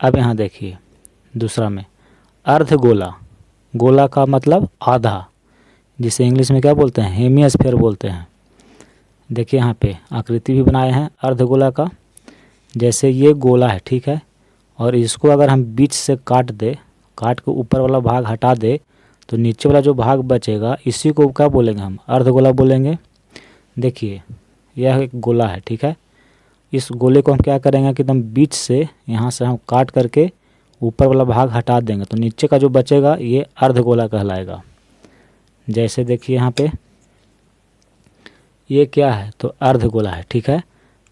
अब यहाँ देखिए दूसरा में अर्धगोला, गोला का मतलब आधा, जिसे इंग्लिश में क्या बोलते हैं, हेमिस्फीयर बोलते हैं। देखिए यहाँ पे आकृति भी बनाए हैं अर्धगोला का। जैसे ये गोला है, ठीक है, और इसको अगर हम बीच से काट दे, काट के ऊपर वाला भाग हटा दे, तो नीचे वाला जो भाग बचेगा इसी को क्या बोलेंगे, हम अर्धगोला बोलेंगे। देखिए यह एक गोला है, ठीक है, इस गोले को हम क्या करेंगे कि एकदम बीच से यहाँ से हम काट करके ऊपर वाला भाग हटा देंगे, तो नीचे का जो बचेगा ये अर्धगोला कहलाएगा। जैसे देखिए यहाँ पे ये क्या है, तो अर्धगोला है, ठीक है।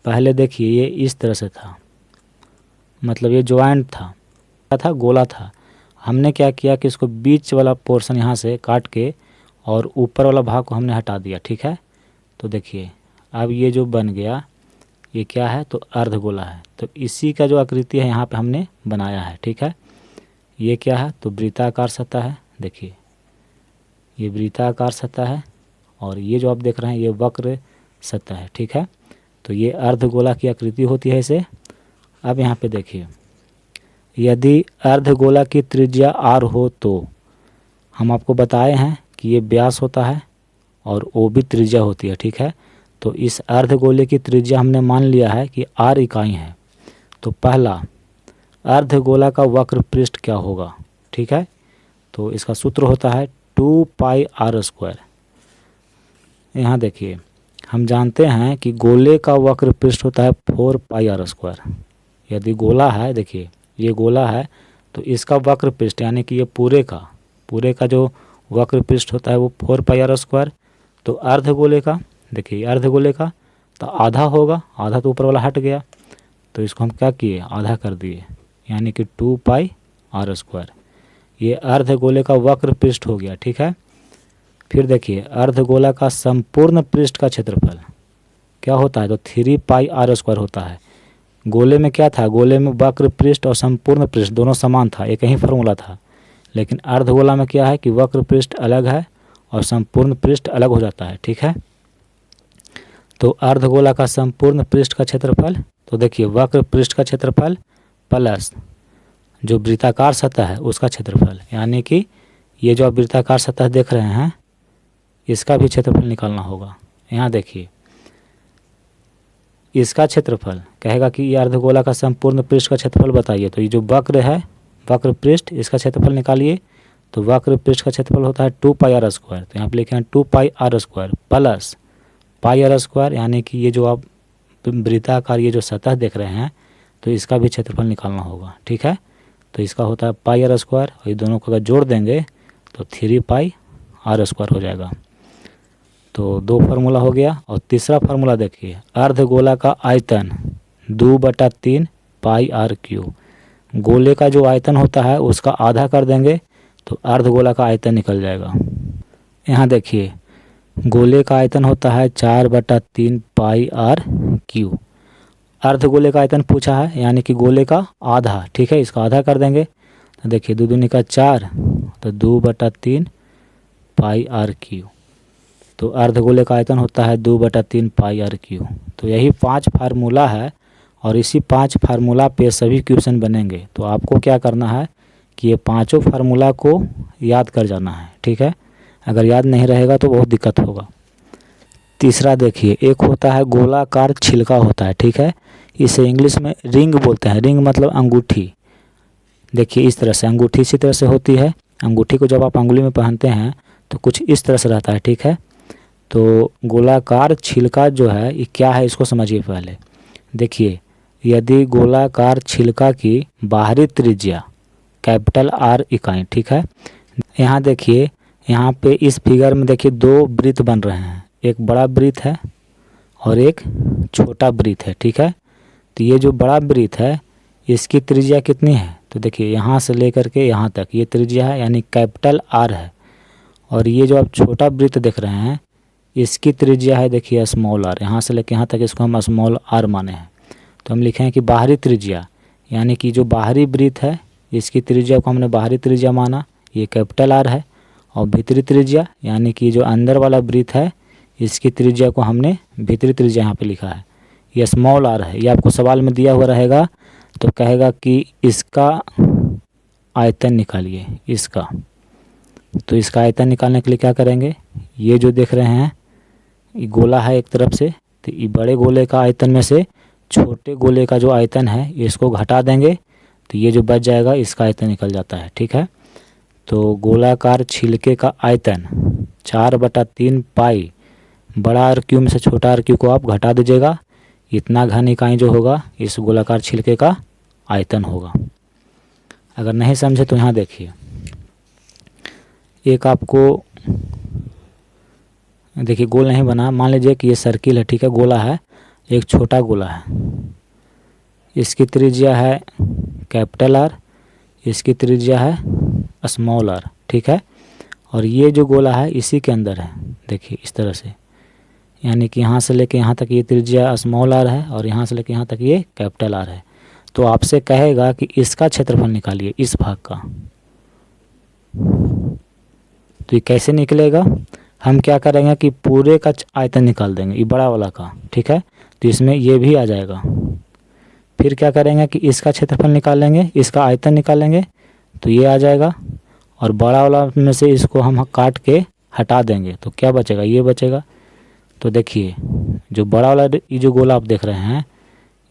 पहले देखिए ये इस तरह से था, मतलब ये ज्वाइंट था गोला था। हमने क्या किया कि इसको बीच वाला पोर्शन यहाँ से काट के और ऊपर वाला भाग को हमने हटा दिया, ठीक है। तो देखिए अब ये जो बन गया ये क्या है, तो अर्धगोला है। तो इसी का जो आकृति है यहाँ पे हमने बनाया है, ठीक है। ये क्या है, तो वृत्ताकार सतह है। देखिए ये वृत्ताकार सतह है और ये जो आप देख रहे हैं ये वक्र सतह है, ठीक है। तो ये अर्धगोला की आकृति होती है इसे। अब यहाँ पे देखिए यदि अर्धगोला की त्रिज्या r हो तो हम आपको बताए हैं कि ये व्यास होता है और ओ भी त्रिज्या होती है, ठीक है। तो इस अर्धगोले की त्रिज्या हमने मान लिया है कि r इकाई है। तो पहला अर्धगोला का वक्र पृष्ठ क्या होगा, ठीक है। तो इसका सूत्र होता है 2πr²। यहाँ देखिए हम जानते हैं कि गोले का वक्र पृष्ठ होता है 4πr²। यदि गोला है, देखिए ये गोला है, तो इसका वक्र पृष्ठ यानी कि ये पूरे का जो वक्र पृष्ठ होता है वो 4πr²। तो अर्धगोले का, देखिए अर्धगोले का तो आधा होगा, आधा तो ऊपर वाला हट गया, तो इसको हम क्या किए, आधा कर दिए, यानी कि 2πr²। ये अर्धगोले का वक्र पृष्ठ हो गया, ठीक है। फिर देखिए अर्धगोला का संपूर्ण पृष्ठ का क्षेत्रफल क्या होता है, तो 3πr² होता है। गोले में क्या था, गोले में वक्र पृष्ठ और संपूर्ण पृष्ठ दोनों समान था, एक ही फार्मूला था। लेकिन अर्धगोला में क्या है कि वक्र पृष्ठ अलग है और संपूर्ण पृष्ठ अलग हो जाता है, ठीक है। तो अर्धगोला का संपूर्ण पृष्ठ का क्षेत्रफल, तो देखिए वक्र पृष्ठ का क्षेत्रफल प्लस जो वृत्ताकार सतह है उसका क्षेत्रफल, यानी कि ये जो आप वृत्ताकार सतह देख रहे हैं इसका भी क्षेत्रफल निकालना होगा। यहाँ देखिए इसका क्षेत्रफल कहेगा कि ये अर्धगोला का संपूर्ण पृष्ठ का क्षेत्रफल बताइए। तो ये जो वक्र है, वक्र पृष्ठ, इसका क्षेत्रफल निकालिए। तो वक्र पृष्ठ का क्षेत्रफल होता है 2πr²। तो यहाँ पे लिखे हैं 2πr² प्लस πr², यानी कि ये जो आप वृत्ताकार ये जो सतह देख रहे हैं तो इसका भी क्षेत्रफल निकालना होगा, ठीक है। तो इसका होता है πr² और ये दोनों को अगर जोड़ देंगे तो 3πr² हो जाएगा। तो दो फार्मूला हो गया। और तीसरा फार्मूला देखिए अर्धगोला का आयतन 2/3 πr³। गोले का जो आयतन होता है उसका आधा कर देंगे तो अर्धगोला का आयतन निकल जाएगा। यहाँ देखिए गोले का आयतन होता है 4/3 πr³। अर्धगोले का आयतन पूछा है, यानी कि गोले का आधा, ठीक है, इसका आधा कर देंगे। तो देखिए 2 दूनी का 4, तो 2/3 πr³। तो अर्धगोले का आयतन होता है 2/3 πr³। तो यही 5 फार्मूला है और इसी 5 फार्मूला पे सभी क्वेश्चन बनेंगे। तो आपको क्या करना है कि ये पांचों फार्मूला को याद कर जाना है, ठीक है। अगर याद नहीं रहेगा तो बहुत दिक्कत होगा। तीसरा देखिए एक होता है गोलाकार छिलका होता है, ठीक है, इसे इंग्लिश में रिंग बोलते हैं। रिंग मतलब अंगूठी। देखिए इस तरह से अंगूठी इसी तरह से होती है। अंगूठी को जब आप अंगुली में पहनते हैं तो कुछ इस तरह से रहता है, ठीक है। तो गोलाकार छिलका जो है ये क्या है इसको समझिए पहले। देखिए यदि गोलाकार छिलका की बाहरी त्रिज्या कैपिटल R इकाई, ठीक है। यहाँ देखिए यहाँ पे इस फिगर में देखिए 2 वृत्त बन रहे हैं, एक बड़ा वृत्त है और एक छोटा वृत्त है, ठीक है। तो ये जो बड़ा वृत्त है इसकी त्रिज्या कितनी है, तो देखिए यहाँ से लेकर के यहाँ तक ये त्रिज्या है, यानी कैपिटल R है। और ये जो आप छोटा वृत्त देख रहे हैं इसकी त्रिज्या है देखिए स्मॉल r, यहाँ से लेकर यहाँ तक इसको हम स्मॉल r माने हैं। तो हम लिखें कि बाहरी त्रिज्या, यानी कि जो बाहरी वृत्त है इसकी त्रिज्या को हमने बाहरी त्रिज्या माना, ये कैपिटल R है। और भीतरी त्रिज्या यानी कि जो अंदर वाला वृत्त है इसकी त्रिज्या को हमने भीतरी त्रिज्या यहाँ पे लिखा है, ये स्मॉल r है। ये आपको सवाल में दिया हुआ रहेगा, तो कहेगा कि इसका आयतन निकालिए इसका। तो इसका आयतन निकालने के लिए क्या करेंगे, ये जो देख रहे हैं ये गोला है एक तरफ से, तो ये बड़े गोले का आयतन में से छोटे गोले का जो आयतन है इसको घटा देंगे, तो ये जो बच जाएगा इसका आयतन निकल जाता है। ठीक है, तो गोलाकार छिलके का आयतन 4/3 पाई बड़ा आर क्यू में से छोटा आर क्यू को आप घटा दीजिएगा, इतना घन इकाई जो होगा इस गोलाकार छिलके का आयतन होगा। अगर नहीं समझे तो यहाँ देखिए, एक आपको देखिए गोल नहीं बना, मान लीजिए कि ये सर्किल है, ठीक है, गोला है, एक छोटा गोला है, इसकी त्रिज्या है कैपिटल आर, इसकी त्रिज्या है स्मॉल आर। ठीक है, और ये जो गोला है इसी के अंदर है, देखिए इस तरह से, यानी कि यहाँ से लेके यहाँ तक ये त्रिज्या स्मॉल आर है और यहाँ से लेके यहाँ तक ये कैपिटल आर है। तो आपसे कहेगा कि इसका क्षेत्रफल निकालिए इस भाग का। तो ये कैसे निकलेगा, हम क्या करेंगे कि पूरे का आयतन निकाल देंगे, ये बड़ा वाला का। ठीक है, तो इसमें ये भी आ जाएगा। फिर क्या करेंगे कि इसका क्षेत्रफल निकालेंगे, इसका आयतन निकालेंगे, तो ये आ जाएगा, और बड़ा वाला में से इसको हम काट के हटा देंगे, तो क्या बचेगा, ये बचेगा। तो देखिए जो बड़ा वाला ये जो गोला आप देख रहे हैं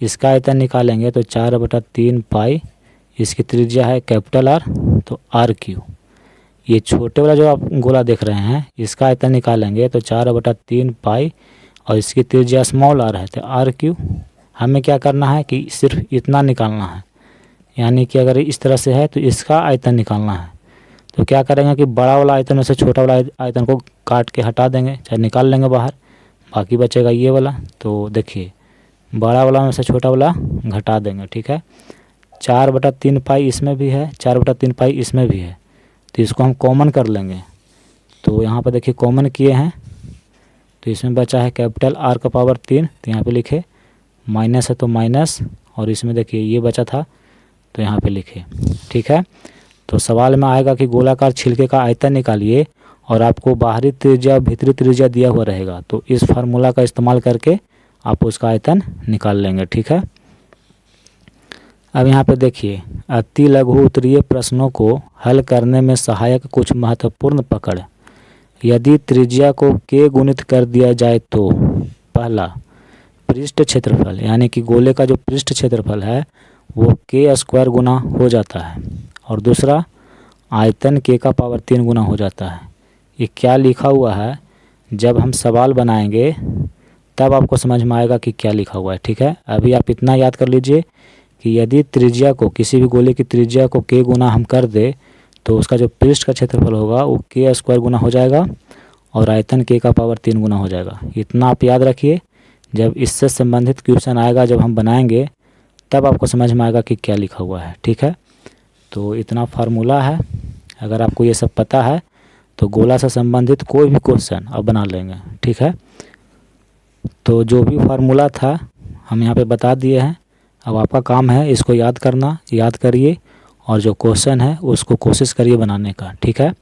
इसका आयतन निकालेंगे तो 4/3 पाई, इसकी त्रिज्या है कैपिटल आर, तो आर क्यू। ये छोटे वाला जो आप गोला देख रहे हैं इसका आयतन निकालेंगे तो 4/3 पाई और इसकी त्रिज्या स्मॉल आर है, तो आर क्यू। हमें क्या करना है कि सिर्फ इतना निकालना है, यानी कि अगर इस तरह से है तो इसका आयतन निकालना है। तो क्या करेंगे कि बड़ा वाला आयतन में से छोटा वाला आयतन को काट के हटा देंगे, चाहे निकाल लेंगे बाहर, बाकी बचेगा ये वाला। तो देखिए बड़ा वाला में से छोटा वाला घटा देंगे। ठीक है, 4/3 पाई इसमें भी है, 4/3 पाई इसमें भी है, तो इसको हम कॉमन कर लेंगे। तो यहाँ पर देखिए कॉमन किए हैं, तो इसमें बचा है कैपिटल आर का पावर 3, तो यहाँ पे लिखे, माइनस है तो माइनस, और इसमें देखिए ये बचा था तो यहाँ पे लिखे। ठीक है, तो सवाल में आएगा कि गोलाकार छिलके का आयतन निकालिए और आपको बाहरी त्रिज्या भीतरी त्रिज्या दिया हुआ रहेगा, तो इस फार्मूला का इस्तेमाल करके आप उसका आयतन निकाल लेंगे। ठीक है, अब यहाँ पे देखिए अति लघु उत्तरीय प्रश्नों को हल करने में सहायक कुछ महत्वपूर्ण पकड़। यदि त्रिज्या को k गुणित कर दिया जाए तो पहला पृष्ठ क्षेत्रफल, यानी कि गोले का जो पृष्ठ क्षेत्रफल है वो k² गुना हो जाता है, और दूसरा आयतन k का पावर 3 गुना हो जाता है। ये क्या लिखा हुआ है, जब हम सवाल बनाएंगे तब आपको समझ में आएगा कि क्या लिखा हुआ है। ठीक है, अभी आप इतना याद कर लीजिए कि यदि त्रिज्या को, किसी भी गोले की त्रिज्या को k गुना हम कर दे तो उसका जो पृष्ठ का क्षेत्रफल होगा वो k² गुना हो जाएगा और आयतन k का पावर 3 गुना हो जाएगा। इतना आप याद रखिए, जब इससे संबंधित क्वेश्चन आएगा जब हम बनाएंगे तब आपको समझ में आएगा कि क्या लिखा हुआ है। ठीक है, तो इतना फार्मूला है, अगर आपको ये सब पता है तो गोला से संबंधित कोई भी क्वेश्चन आप बना लेंगे। ठीक है, तो जो भी फार्मूला था हम यहाँ पे बता दिए हैं, अब आपका काम है इसको याद करना, याद करिए और जो क्वेश्चन है उसको कोशिश करिए बनाने का। ठीक है।